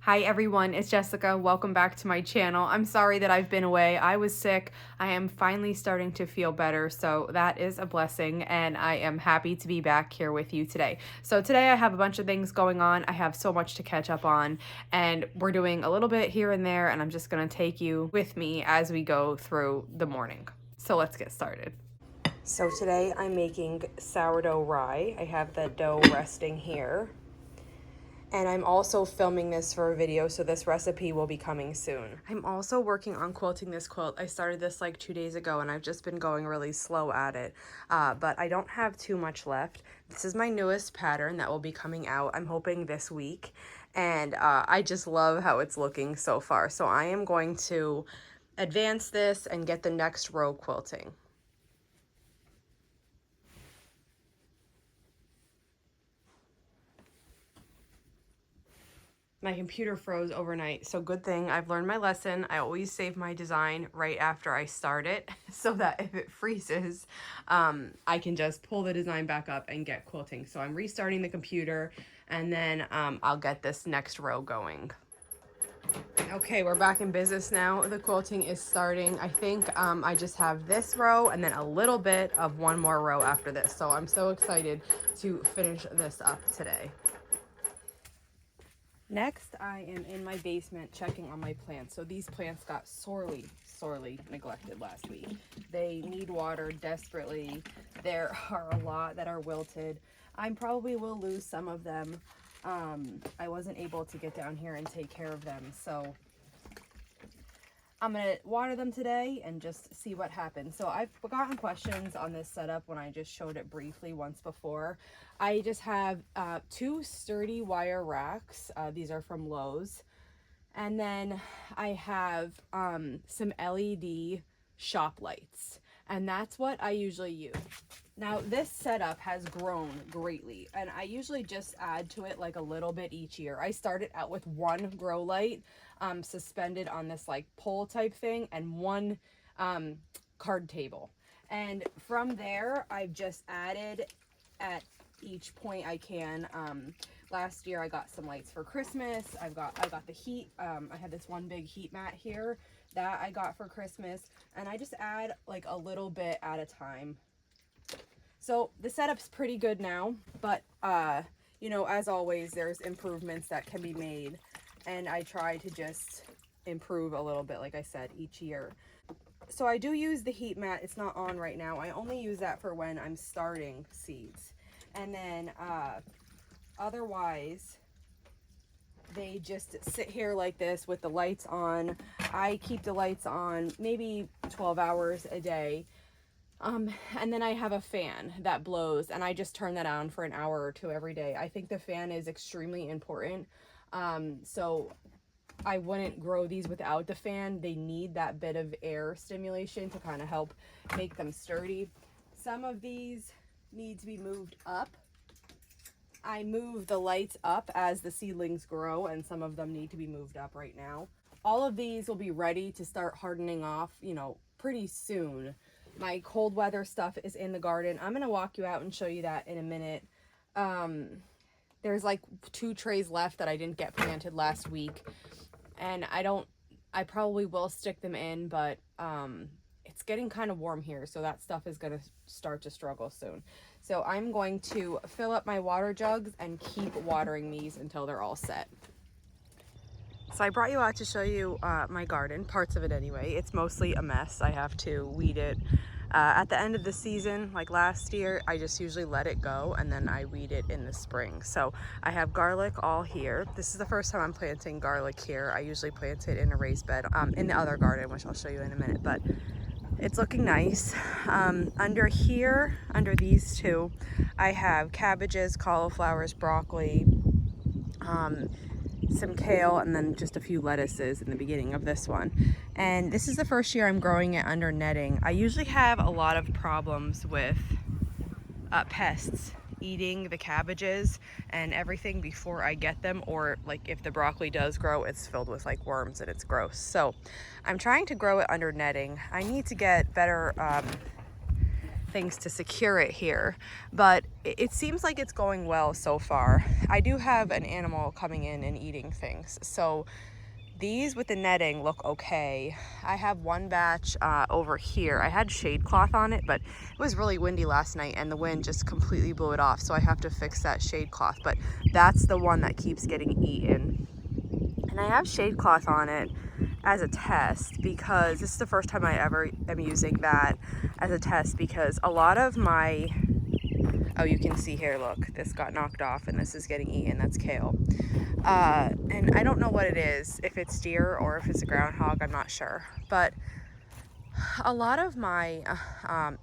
Hi everyone, it's Jessica. Welcome back to my channel. I'm sorry that I've been away. I was sick. I am finally starting to feel better, so that is a blessing, and I am happy to be back here with you today. So today I have a bunch of things going on. I have so much to catch up on, and we're doing a little bit here and there, and I'm just gonna take you with me as we go through the morning. So let's get started. So today I'm making sourdough rye. I have the dough resting here. And I'm also filming this for a video, so this recipe will be coming soon. I'm also working on quilting this quilt. I started this like 2 days ago and I've just been going really slow at it, but I don't have too much left. This is my newest pattern that will be coming out, I'm hoping this week, and I just love how it's looking so far. So I am going to advance this and get the next row quilting. My computer froze overnight, so good thing I've learned my lesson. I always save my design right after I start it so that if it freezes, I can just pull the design back up and get quilting. So I'm restarting the computer, and then I'll get this next row going. Okay, we're back in business now. The quilting is starting. I think I just have this row and then a little bit of one more row after this. So I'm so excited to finish this up today. Next, I am in my basement checking on my plants. So these plants got sorely neglected last week. They need water desperately. There are a lot that are wilted. I probably will lose some of them. I wasn't able to get down here and take care of them, so I'm gonna water them today and just see what happens. So I've gotten questions on this setup when I just showed it briefly once before. I just have 2 sturdy wire racks. These are from Lowe's. And then I have some LED shop lights. And that's what I usually use. Now this setup has grown greatly, and I usually just add to it like a little bit each year. I started out with 1 grow light suspended on this like pole type thing, and 1 card table. And from there, I've just added at each point I can. Last year I got some lights for Christmas. I got the heat. I had this one big heat mat here that I got for Christmas, and I just add like a little bit at a time. So the setup's pretty good now, but you know, as always, there's improvements that can be made, and I try to just improve a little bit, like I said, each year. So I do use the heat mat. It's not on right now. I only use that for when I'm starting seeds. And then otherwise, they just sit here like this with the lights on. I keep the lights on maybe 12 hours a day. And then I have a fan that blows, and I just turn that on for an hour or 2 every day. I think the fan is extremely important. So I wouldn't grow these without the fan. They need that bit of air stimulation to kind of help make them sturdy. Some of these need to be moved up. I move the lights up as the seedlings grow, and some of them need to be moved up right now. All of these will be ready to start hardening off, you know, pretty soon. My cold weather stuff is in the garden. I'm gonna walk you out and show you that in a minute. There's like 2 trays left that I didn't get planted last week, and I probably will stick them in, but it's getting kind of warm here, so that stuff is gonna start to struggle soon. So I'm going to fill up my water jugs and keep watering these until they're all set. So I brought you out to show you my garden, parts of it anyway. It's mostly a mess. I have to weed it. At the end of the season, like last year, I just usually let it go and then I weed it in the spring. So I have garlic all here. This is the first time I'm planting garlic here. I usually plant it in a raised bed in the other garden, which I'll show you in a minute, but it's looking nice. Under here, under these 2, I have cabbages, cauliflowers, broccoli, some kale, and then just a few lettuces in the beginning of this one. And this is the first year I'm growing it under netting. I usually have a lot of problems with pests eating the cabbages and everything before I get them, or like if the broccoli does grow, it's filled with like worms and it's gross. So I'm trying to grow it under netting. I need to get better things to secure it here, but it seems like it's going well so far. I do have an animal coming in and eating things, so these with the netting look okay. I have one batch over here. I had shade cloth on it, but it was really windy last night and the wind just completely blew it off, so I have to fix that shade cloth, but that's the one that keeps getting eaten. And I have shade cloth on it as a test because this is the first time I ever am using that as a test, because a lot of my, oh, you can see here, look, this got knocked off and this is getting eaten. That's kale. And I don't know what it is, if it's deer or if it's a groundhog, I'm not sure. But a lot of my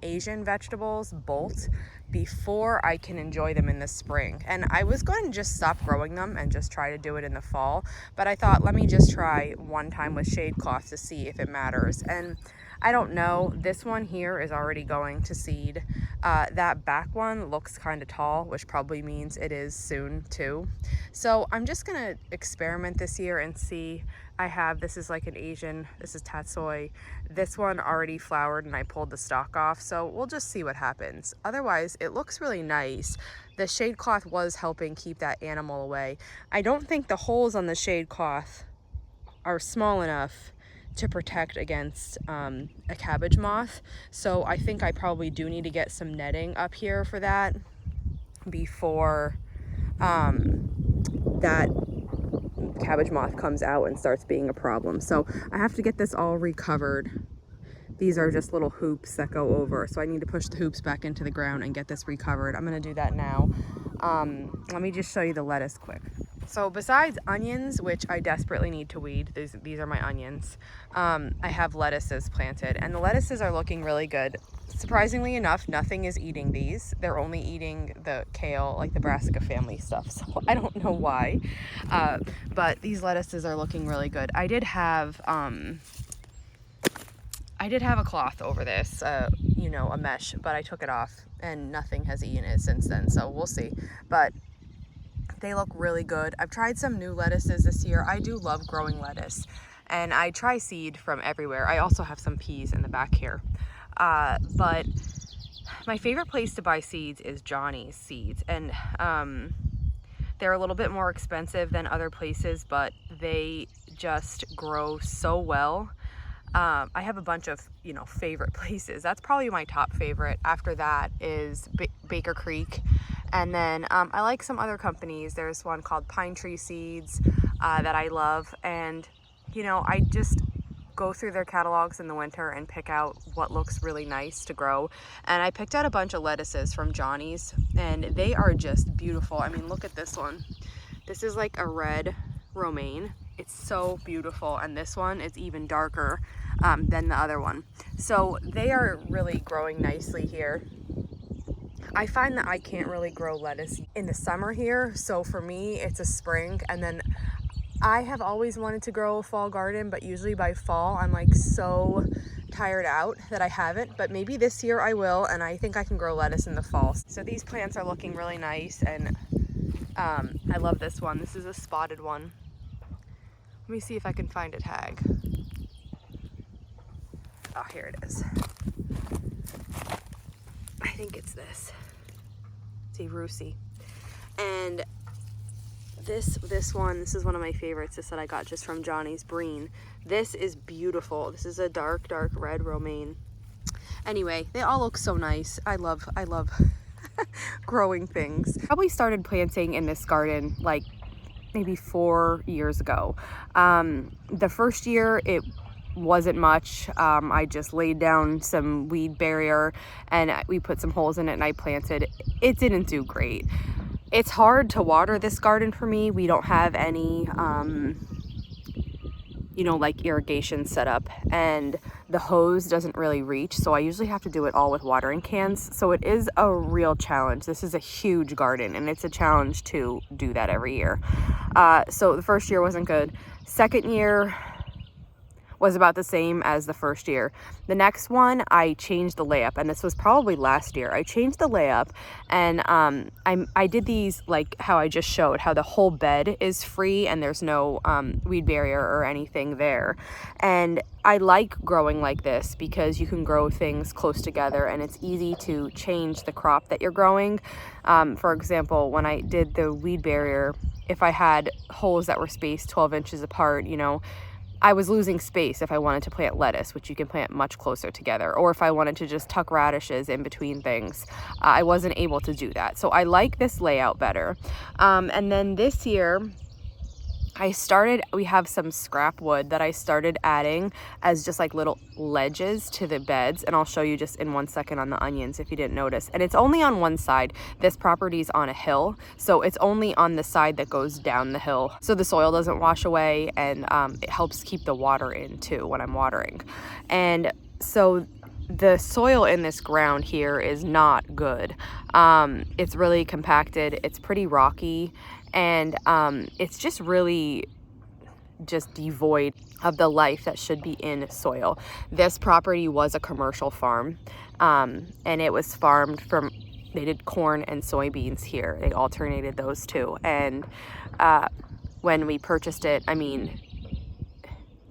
Asian vegetables bolt before I can enjoy them in the spring. And I was going to just stop growing them and just try to do it in the fall. But I thought, let me just try one time with shade cloth to see if it matters. And I don't know, this one here is already going to seed. That back one looks kind of tall, which probably means it is soon too. So I'm just gonna experiment this year and see. I have, this is like an Asian, this is tatsoi. This one already flowered and I pulled the stalk off, so we'll just see what happens. Otherwise, it looks really nice. The shade cloth was helping keep that animal away. I don't think the holes on the shade cloth are small enough to protect against a cabbage moth. So I think I probably do need to get some netting up here for that before that cabbage moth comes out and starts being a problem. So I have to get this all recovered. These are just little hoops that go over, so I need to push the hoops back into the ground and get this recovered. I'm gonna do that now. Let me just show you the lettuce quick. So besides onions, which I desperately need to weed, these are my onions, I have lettuces planted, and the lettuces are looking really good. Surprisingly enough, nothing is eating these. They're only eating the kale, like the brassica family stuff, so I don't know why. But these lettuces are looking really good. I did have a cloth over this, you know, a mesh, but I took it off and nothing has eaten it since then, so we'll see. But they look really good. I've tried some new lettuces this year. I do love growing lettuce, and I try seed from everywhere. I also have some peas in the back here. But my favorite place to buy seeds is Johnny's Seeds, and they're a little bit more expensive than other places, but they just grow so well. I have a bunch of, you know, favorite places. That's probably my top favorite. After that is Baker Creek. And then I like some other companies. There's one called Pine Tree Seeds that I love. And, you know, I just go through their catalogs in the winter and pick out what looks really nice to grow. And I picked out a bunch of lettuces from Johnny's, and they are just beautiful. I mean, look at this one. This is like a red romaine. It's so beautiful. And this one is even darker than the other one. So they are really growing nicely here. I find that I can't really grow lettuce in the summer here, so for me it's a spring, and then I have always wanted to grow a fall garden, but usually by fall I'm like so tired out that I haven't, but maybe this year I will, and I think I can grow lettuce in the fall. So these plants are looking really nice, and I love this one. This is a spotted one. Let me see if I can find a tag. Oh, here it is. I think it's this. See, Rusi. And this one, this is one of my favorites. This that I got just from Johnny's, Breen. This is beautiful. This is a dark red romaine. Anyway, they all look so nice. I love growing things. Probably started planting in this garden like maybe 4 years ago. The first year it wasn't much. I just laid down some weed barrier and we put some holes in it and I planted. It didn't do great. It's hard to water this garden for me. We don't have any you know, like irrigation set up, and the hose doesn't really reach, so I usually have to do it all with watering cans. So it is a real challenge. This is a huge garden and it's a challenge to do that every year. So the first year wasn't good. Second year, was about the same as the first year. The next one, I changed the layup, and this was probably last year. I changed the layup, and I did these like how I just showed, how the whole bed is free and there's no weed barrier or anything there. And I like growing like this because you can grow things close together and it's easy to change the crop that you're growing. For example, when I did the weed barrier, if I had holes that were spaced 12 inches apart, you know, I was losing space if I wanted to plant lettuce, which you can plant much closer together, or if I wanted to just tuck radishes in between things. I wasn't able to do that. So I like this layout better. And then this year, we have some scrap wood that I started adding as just like little ledges to the beds, and I'll show you just in 1 second on the onions if you didn't notice. And it's only on one side. This property is on a hill, so it's only on the side that goes down the hill, so the soil doesn't wash away, and it helps keep the water in too when I'm watering. And so the soil in this ground here is not good. It's really compacted, it's pretty rocky, and it's just really just devoid of the life that should be in soil. This property was a commercial farm, and it was farmed from, they did corn and soybeans here. They alternated those two. And when we purchased it, I mean,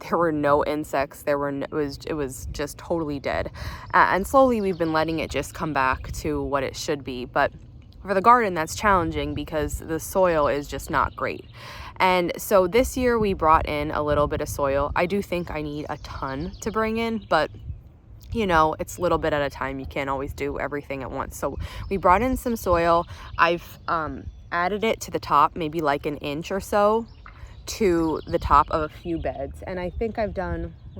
there were no insects. It was just totally dead. And slowly we've been letting it just come back to what it should be. But for the garden, that's challenging because the soil is just not great. And so this year we brought in a little bit of soil. I do think I need a ton to bring in, but you know, it's a little bit at a time. You can't always do everything at once. So we brought in some soil. I've added it to the top, maybe like an inch or so to the top of a few beds. And I think I've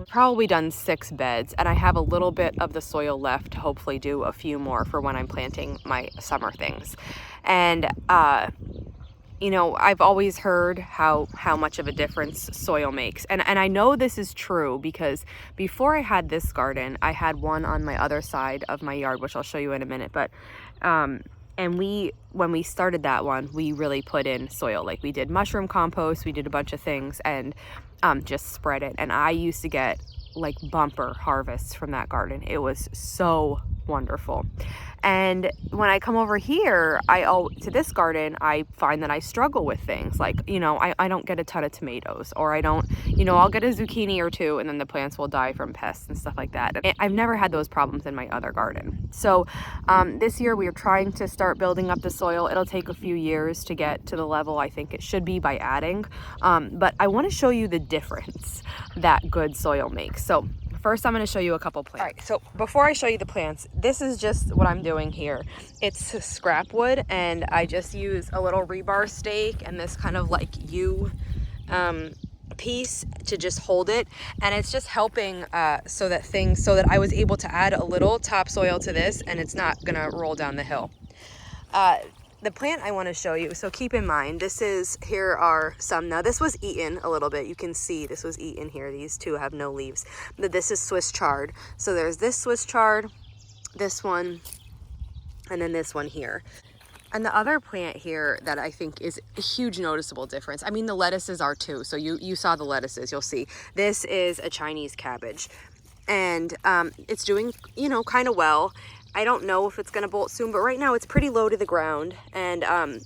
probably done 6 beds, and I have a little bit of the soil left to hopefully do a few more for when I'm planting my summer things. And you know, I've always heard how much of a difference soil makes, and I know this is true because before I had this garden, I had one on my other side of my yard, which I'll show you in a minute. But and when we started that one, we really put in soil. Like we did mushroom compost, we did a bunch of things, and just spread it. And I used to get like bumper harvests from that garden. It was so wonderful. And when I come over here, to this garden, I find that I struggle with things like, you know, I don't get a ton of tomatoes, or I don't, you know, I'll get a zucchini or two and then the plants will die from pests and stuff like that. And I've never had those problems in my other garden. So this year we are trying to start building up the soil. It'll take a few years to get to the level I think it should be by adding. But I want to show you the difference that good soil makes. So first, I'm going to show you a couple plants. All right, so before I show you the plants, this is just what I'm doing here. It's scrap wood, and I just use a little rebar stake and this kind of like U piece to just hold it. And it's just helping so that I was able to add a little topsoil to this, and it's not going to roll down the hill. The plant I want to show you, so keep in mind, here are some. Now this was eaten a little bit. You can see this was eaten here. These two have no leaves. But this is Swiss chard. So there's this Swiss chard, this one, and then this one here. And the other plant here that I think is a huge noticeable difference. I mean, the lettuces are too. So you saw the lettuces, you'll see. This is a Chinese cabbage. And it's doing, you know, kind of well. I don't know if it's going to bolt soon, but right now it's pretty low to the ground, and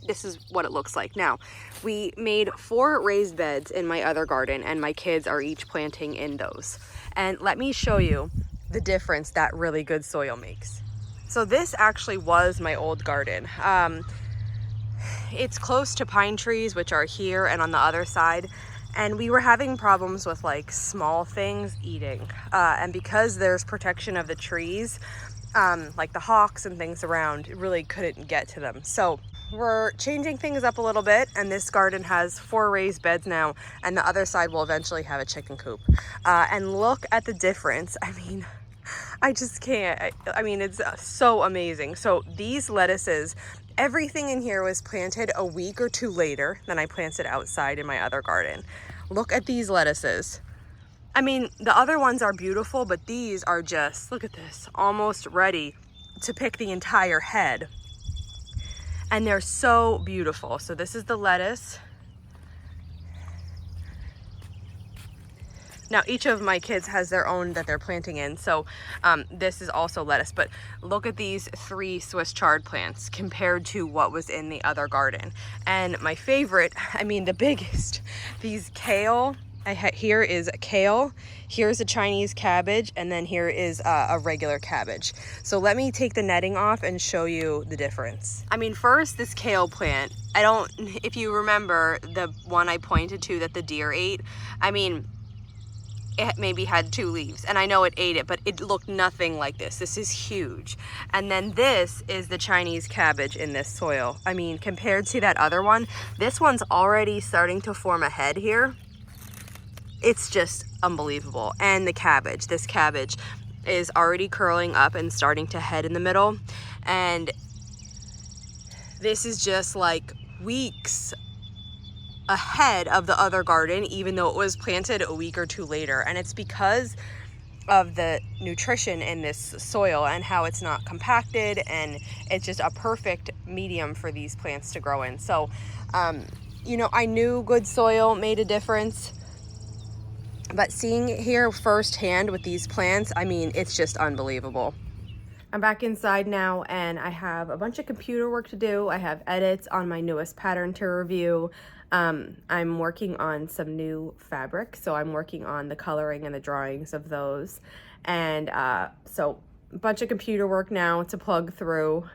this is what it looks like. Now, we made 4 raised beds in my other garden, and my kids are each planting in those. And let me show you the difference that really good soil makes. So this actually was my old garden. It's close to pine trees, which are here and on the other side. And we were having problems with like small things eating. And because there's protection of the trees, like the hawks and things around, really couldn't get to them. So we're changing things up a little bit, and this garden has 4 raised beds now, and the other side will eventually have a chicken coop. And look at the difference. I mean, I just can't. I mean, it's so amazing. So these lettuces, everything in here was planted a week or 2 later than I planted outside in my other garden. Look at these lettuces. I mean, the other ones are beautiful, but these are just, look at this, almost ready to pick the entire head. And they're so beautiful. So this is the lettuce. Now, each of my kids has their own that they're planting in, so this is also lettuce. But look at these 3 Swiss chard plants compared to what was in the other garden. And my favorite, I mean the biggest, these kale. Here is a kale, here's a Chinese cabbage, and then here is a regular cabbage. So let me take the netting off and show you the difference. I mean, first, this kale plant, if you remember the one I pointed to that the deer ate, I mean, it maybe had 2 leaves, and I know it ate it, but it looked nothing like this. This is huge. And then this is the Chinese cabbage in this soil. I mean, compared to that other one, this one's already starting to form a head here. It's just unbelievable. And the cabbage, this cabbage is already curling up and starting to head in the middle. And this is just like weeks ahead of the other garden, even though it was planted a week or 2 later. And it's because of the nutrition in this soil and how it's not compacted, and it's just a perfect medium for these plants to grow in. So, you know, I knew good soil made a difference, but seeing it here firsthand with these plants, I mean, it's just unbelievable. I'm back inside now, and I have a bunch of computer work to do. I have edits on my newest pattern to review. I'm working on some new fabric, so I'm working on the coloring and the drawings of those. And so a bunch of computer work now to plug through,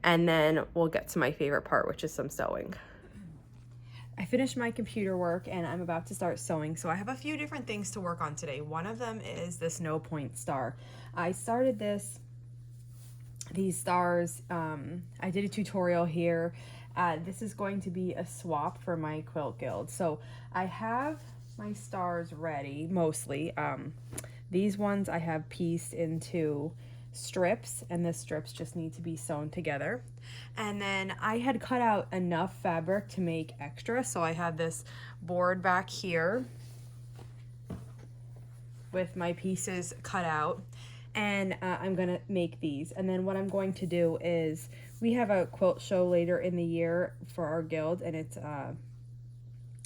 and then we'll get to my favorite part, which is some sewing. I finished my computer work and I'm about to start sewing. So I have a few different things to work on today. One of them is this no point star. I started these stars. I did a tutorial here. This is going to be a swap for my quilt guild. So I have my stars ready, mostly. These ones I have pieced into strips, and the strips just need to be sewn together. And then I had cut out enough fabric to make extra, so I have this board back here with my pieces cut out, and I'm gonna make these. And then what I'm going to do is, we have a quilt show later in the year for our guild, and it's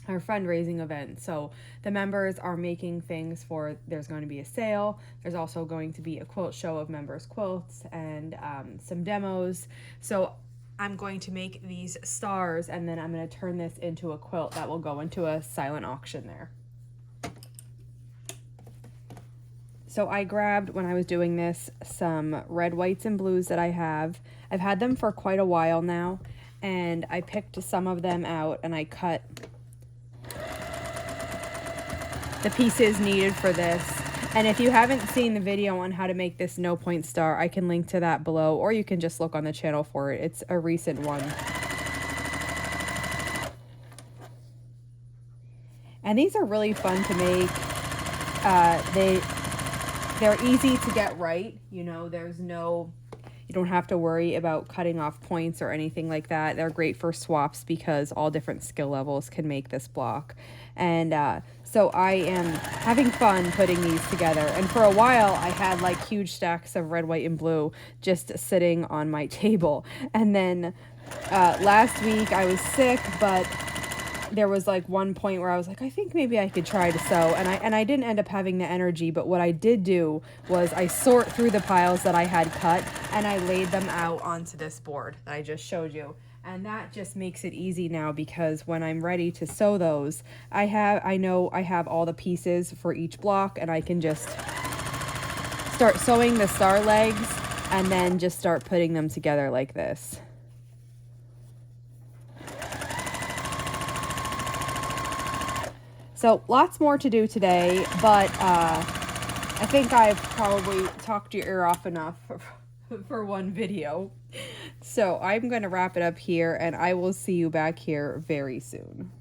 our fundraising event. So the members are making things for, there's going to be a sale. There's also going to be a quilt show of members' quilts and some demos. So I'm going to make these stars, and then I'm going to turn this into a quilt that will go into a silent auction there. So I grabbed, when I was doing this, some red, whites, and blues that I have. I've had them for quite a while now, and I picked some of them out and I cut the pieces needed for this. And if you haven't seen the video on how to make this no point star, I can link to that below, or you can just look on the channel for it. It's a recent one. And these are really fun to make. They're easy to get right. You know, you don't have to worry about cutting off points or anything like that. They're great for swaps because all different skill levels can make this block. And so I am having fun putting these together. And for a while, I had like huge stacks of red, white, and blue just sitting on my table. And then last week I was sick, but there was like one point where I was like, I think maybe I could try to sew, and I didn't end up having the energy. But what I did do was I sort through the piles that I had cut, and I laid them out onto this board that I just showed you. And that just makes it easy now, because when I'm ready to sew those, I know I have all the pieces for each block, and I can just start sewing the star legs and then just start putting them together like this. So lots more to do today, but I think I've probably talked your ear off enough for one video. So I'm going to wrap it up here, and I will see you back here very soon.